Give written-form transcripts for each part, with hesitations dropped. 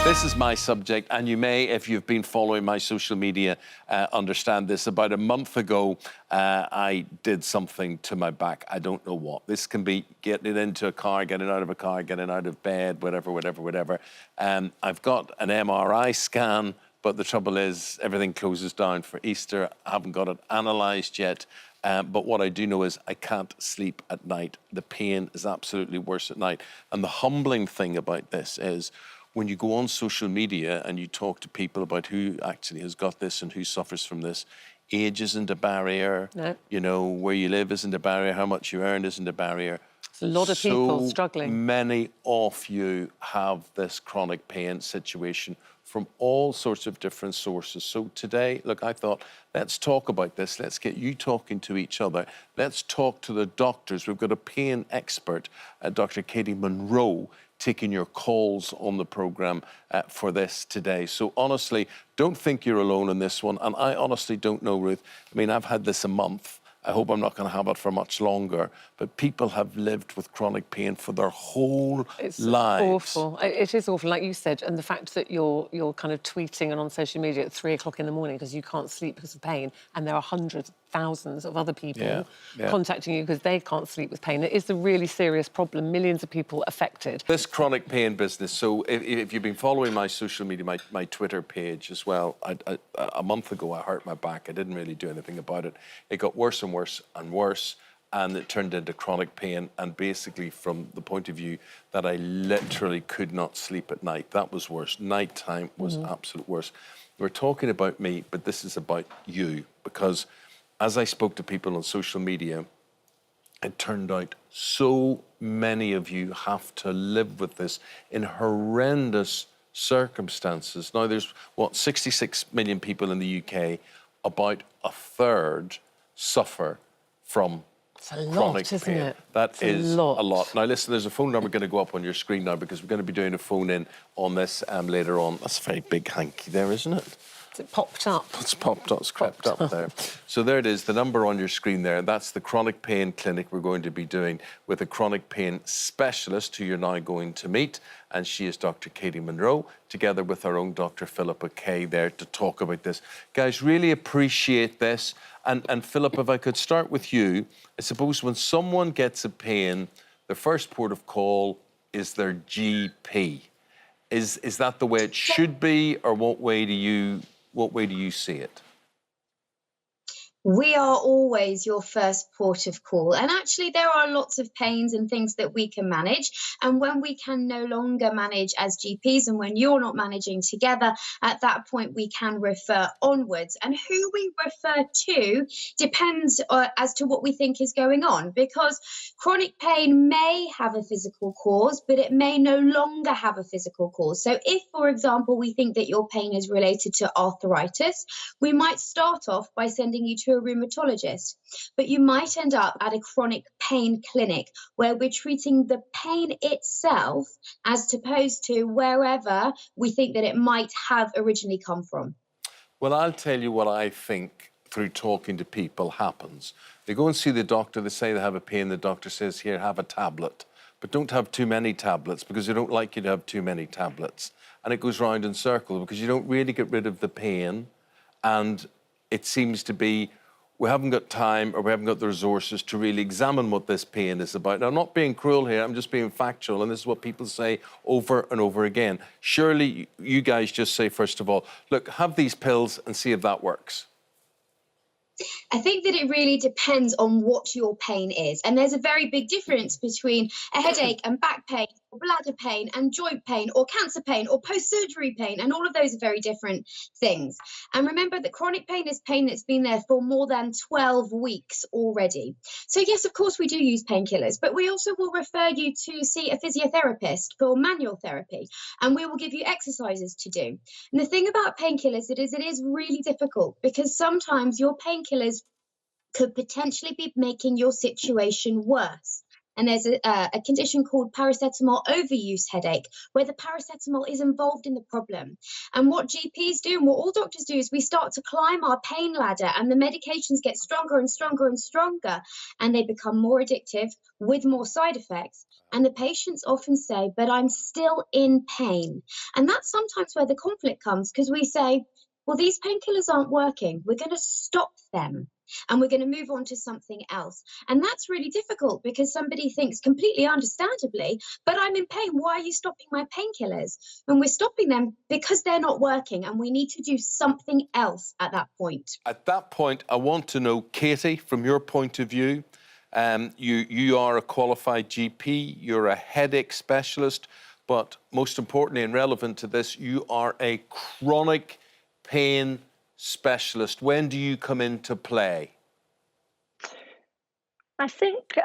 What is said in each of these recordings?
This is my subject, and you may, if you've been following my social media, understand this. About a month ago, I did something to my back. I don't know what. This can be getting into a car, getting out of a car, getting out of bed, whatever. I've got an MRI scan, but the trouble is everything closes down for Easter. I haven't got it analysed yet. But what I do know is I can't sleep at night. The pain is absolutely worse at night. And the humbling thing about this is when you go on social media and you talk to people about who actually has got this and who suffers from this, age isn't a barrier. No. You know, where you live isn't a barrier. How much you earn isn't a barrier. It's a lot of people struggling. Many of you have this chronic pain situation from all sorts of different sources. So today, look, I thought, let's talk about this. Let's get you talking to each other. Let's talk to the doctors. We've got a pain expert, Dr Katy Munro, taking your calls on the programme for this today. So honestly, don't think you're alone in this one. And I honestly don't know, Ruth. I mean, I've had this a month. I hope I'm not going to have it for much longer. But people have lived with chronic pain for their whole lives. It's awful. It is awful, like you said. And the fact that you're kind of tweeting and on social media at 3 o'clock in the morning because you can't sleep because of pain, and there are hundreds, thousands of other people contacting you because they can't sleep with pain. It is a really serious problem. Millions of people affected. This chronic pain business. So if you've been following my social media, my Twitter page as well, a month ago I hurt my back. I didn't really do anything about it. It got worse and worse and worse, and it turned into chronic pain. And basically, from the point of view that I literally could not sleep at night, that was worse. Nighttime was absolute worse. We're talking about me, but this is about you, because as I spoke to people on social media, it turned out so many of you have to live with this in horrendous circumstances. Now, there's, 66 million people in the UK. About a third suffer from chronic pain. Isn't it? That is a lot. Now, listen, there's a phone number going to go up on your screen now because we're going to be doing a phone-in on this later on. That's a very big hanky there, isn't it? It popped up. It's popped up, it's crept up there. So there it is, the number on your screen there. That's the chronic pain clinic we're going to be doing with a chronic pain specialist who you're now going to meet. And she is Dr Katy Munro, together with our own Dr Philippa Kay there to talk about this. Guys, really appreciate this. And Philippa, if I could start with you, I suppose when someone gets a pain, the first port of call is their GP. Is that the way it should be, or what way do you see it? We are always your first port of call. And actually, there are lots of pains and things that we can manage. And when we can no longer manage as GPs, and when you're not managing together, at that point, we can refer onwards. And who we refer to depends as to what we think is going on, because chronic pain may have a physical cause, but it may no longer have a physical cause. So if, for example, we think that your pain is related to arthritis, we might start off by sending you to a rheumatologist, but you might end up at a chronic pain clinic where we're treating the pain itself as opposed to wherever we think that it might have originally come from. Well, I'll tell you what I think through talking to people happens. They go and see the doctor, they say they have a pain, the doctor says, here, have a tablet, but don't have too many tablets because they don't like you to have too many tablets. And it goes round in circles because you don't really get rid of the pain, and it seems to be we haven't got time or we haven't got the resources to really examine what this pain is about. Now, I'm not being cruel here, I'm just being factual, and this is what people say over and over again. Surely you guys just say, first of all, look, have these pills and see if that works. I think that it really depends on what your pain is. And there's a very big difference between a headache and back pain, or bladder pain and joint pain, or cancer pain, or post-surgery pain. And all of those are very different things. And remember that chronic pain is pain that's been there for more than 12 weeks already. So yes, of course, we do use painkillers, but we also will refer you to see a physiotherapist for manual therapy. And we will give you exercises to do. And the thing about painkillers is it is really difficult, because sometimes your painkillers could potentially be making your situation worse. And there's a condition called paracetamol overuse headache, where the paracetamol is involved in the problem. And what GPs do and what all doctors do is we start to climb our pain ladder, and the medications get stronger and stronger and stronger, and they become more addictive with more side effects. And the patients often say, but I'm still in pain. And that's sometimes where the conflict comes, because we say, well, these painkillers aren't working. We're going to stop them and we're going to move on to something else. And that's really difficult, because somebody thinks, completely understandably, but I'm in pain. Why are you stopping my painkillers? And we're stopping them because they're not working, and we need to do something else at that point. At that point, I want to know, Katy, from your point of view, you are a qualified GP, you're a headache specialist, but most importantly and relevant to this, you are a chronic pain specialist. When do you come into play? I think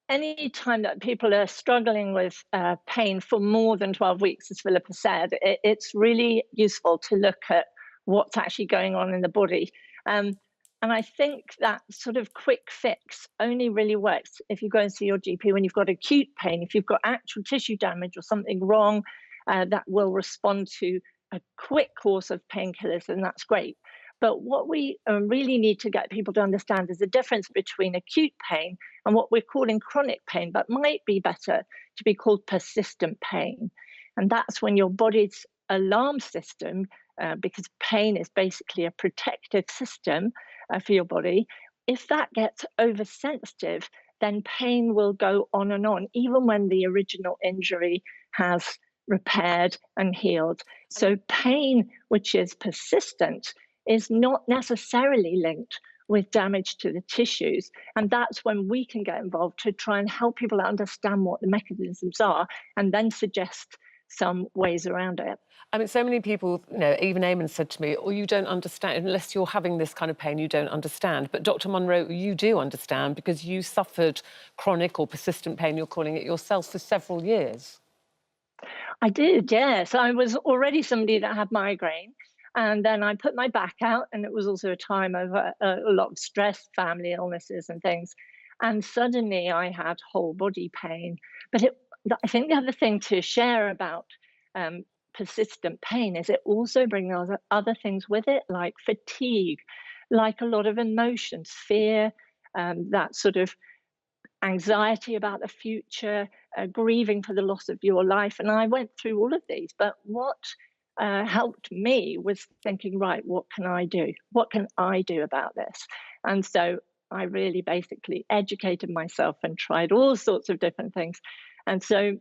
any time that people are struggling with pain for more than 12 weeks, as Philippa said, it's really useful to look at what's actually going on in the body. And I think that sort of quick fix only really works if you go and see your GP when you've got acute pain. If you've got actual tissue damage or something wrong, that will respond to a quick course of painkillers, and that's great. But what we really need to get people to understand is the difference between acute pain and what we're calling chronic pain, but might be better to be called persistent pain. And that's when your body's alarm system, because pain is basically a protective system for your body, if that gets oversensitive, then pain will go on and on, even when the original injury has repaired and healed. So pain, which is persistent, is not necessarily linked with damage to the tissues. And that's when we can get involved to try and help people understand what the mechanisms are and then suggest some ways around it. I mean, so many people, even Eamonn said to me, you don't understand, unless you're having this kind of pain, you don't understand. But Dr Munro, you do understand, because you suffered chronic or persistent pain, you're calling it yourself, for several years. I did, yes. I was already somebody that had migraine, and then I put my back out, and it was also a time of a lot of stress, family illnesses and things. And suddenly I had whole body pain. But I think the other thing to share about persistent pain is it also brings other things with it, like fatigue, like a lot of emotions, fear, that sort of anxiety about the future, grieving for the loss of your life. And I went through all of these. But what helped me was thinking, right, what can I do? What can I do about this? And so I really basically educated myself and tried all sorts of different things. And so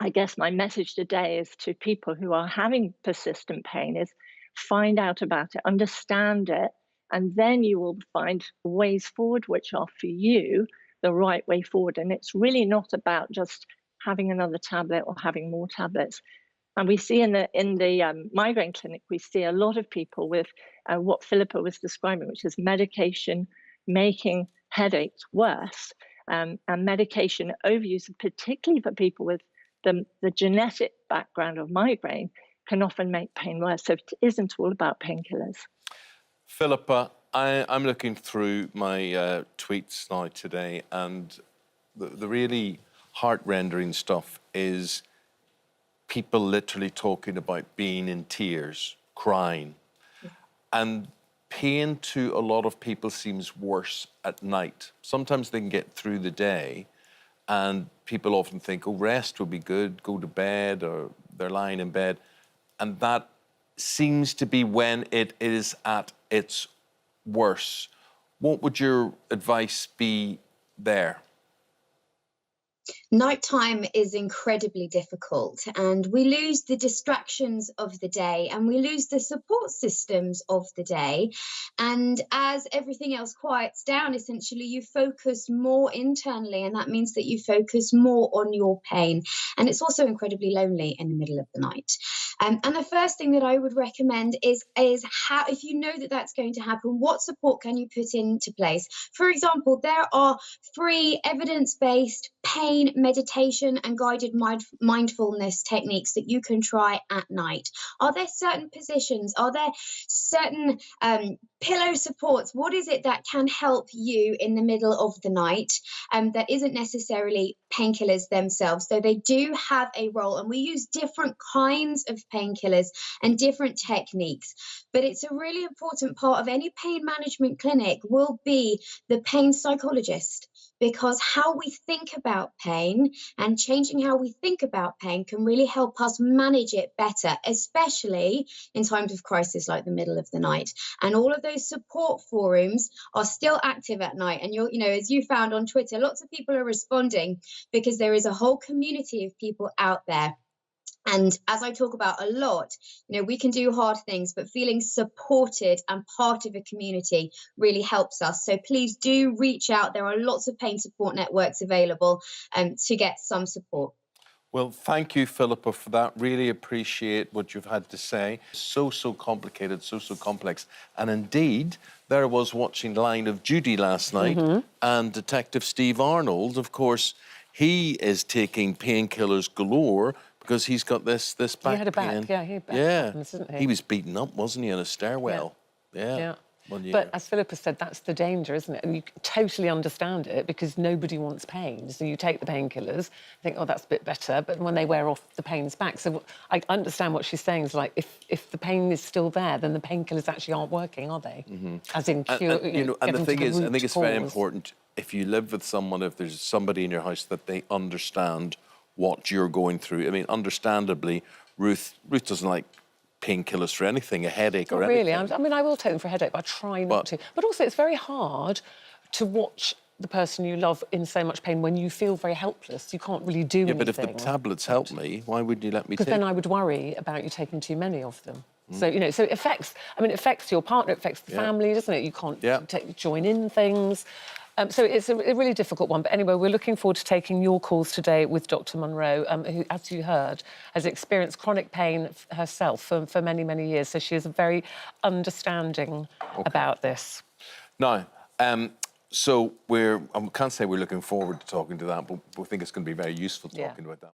I guess my message today is to people who are having persistent pain is find out about it, understand it, and then you will find ways forward which are for you the right way forward. And it's really not about just having another tablet or having more tablets. And we see in the migraine clinic, we see a lot of people with what Philippa was describing, which is medication making headaches worse, and medication overuse, particularly for people with the genetic background of migraine, can often make pain worse. So it isn't all about painkillers. Philippa, I'm looking through my tweets now today, and the really heart-rendering stuff is people literally talking about being in tears, crying. And pain to a lot of people seems worse at night. Sometimes they can get through the day, and people often think, oh, rest would be good, go to bed, or they're lying in bed. And that seems to be when it is at its worst. What would your advice be there? Nighttime is incredibly difficult, and we lose the distractions of the day, and we lose the support systems of the day. And as everything else quiets down, essentially you focus more internally, and that means that you focus more on your pain. And it's also incredibly lonely in the middle of the night. And the first thing that I would recommend is how, if you know that that's going to happen, what support can you put into place? For example, there are free evidence-based pain meditation and guided mindfulness techniques that you can try at night? Are there certain positions? Are there certain pillow supports? What is it that can help you in the middle of the night that isn't necessarily painkillers themselves, though they do have a role, and we use different kinds of painkillers and different techniques. But it's a really important part of any pain management clinic will be the pain psychologist, because how we think about pain and changing how we think about pain can really help us manage it better, especially in times of crisis like the middle of the night. And all of those support forums are still active at night. And as you found on Twitter, lots of people are responding because there is a whole community of people out there. And as I talk about a lot, we can do hard things, but feeling supported and part of a community really helps us. So please do reach out. There are lots of pain support networks available to get some support. Well, thank you, Philippa, for that. Really appreciate what you've had to say. So complicated, so complex. And indeed, there I was watching Line of Duty last night, and Detective Steve Arnold, of course, he is taking painkillers galore because he's got this back pain. He had a back, he had back problems, didn't he? He was beaten up, wasn't he, in a stairwell? Yeah. But as Philippa said, that's the danger, isn't it? And you totally understand it because nobody wants pain. So you take the painkillers, think, oh, that's a bit better. But when they wear off, the pain's back. So I understand what she's saying is like, if the pain is still there, then the painkillers actually aren't working, are they? As in cure, and the thing is, I think it's very cause. important if you live with someone, if there's somebody in your house that they understand what you're going through. I mean, understandably, Ruth doesn't like painkillers for anything, a headache or anything. Really, I mean, I will take them for a headache, but I try not to. But also, it's very hard to watch the person you love in so much pain when you feel very helpless. You can't really do anything. But if the tablets help me, why wouldn't you let me take them? Because then I would worry about you taking too many of them. So, so it affects your partner, it affects the family, doesn't it? You can't join in things. So it's a really difficult one. But anyway, we're looking forward to taking your calls today with Dr Munro, who, as you heard, has experienced chronic pain herself for many, many years. So she is very understanding about this. Now, so I can't say we're looking forward to talking to that, but we think it's going to be very useful talking about that.